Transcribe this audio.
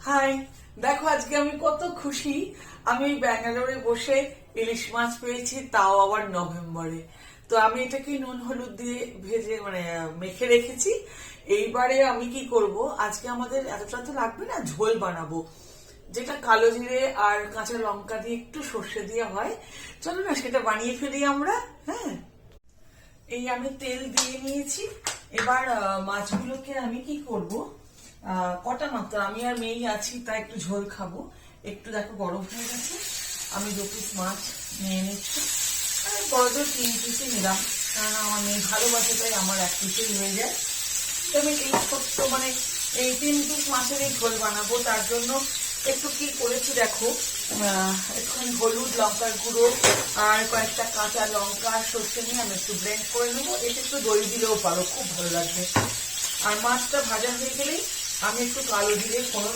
High, দেখো আজকে আমি কত খুশি। আমি ব্যাঙ্গালোরে বসে ইলিশ মাছ পেয়েছি, তাও আবার নভেম্বরে। তো আমি এটাকে নুন হলুদ দিয়ে ভেজে মেখে রেখেছি। এইবারে আমি কি করব, আজকে আমাদের এতটা তো লাগবে না, ঝোল বানাবো, যেটা কালো জিরে আর কাঁচা লঙ্কা দিয়ে একটু সর্ষে দিয়ে হয়। চলো না সেটা বানিয়ে ফেলি আমরা। হ্যাঁ, এই আমি তেল দিয়ে নিয়েছি। এবার মাছগুলোকে আমি কি করব, কটা মাত্র, আমি আর মেয়েই আছি, তাই একটু ঝোল খাবো। একটু দেখো গরম হয়ে গেছে, আমি 2 পিস মাছ নিয়ে নিচ্ছি। বড় 3 পিসই নিলাম, কারণ আমার মেয়ে ভালোবাসে, তাই আমার 1 পিসেই হয়ে যায়। তো আমি এই ছোট্ট এই 3 পিস মাছের এই ঝোল বানাবো। তার জন্য একটু কি করেছি দেখো, একটুখানি হলুদ, লঙ্কার গুঁড়ো আর কয়েকটা কাঁচা লঙ্কা আর সর্ষে নিয়ে আমি একটু ব্লেন্ড করে নেবো। এতে একটু দই দিলেও পারো, খুব ভালো লাগবে। আর মাছটা ভাজা হয়ে গেলেই আমি একটু কালো জিরে ফোড়ন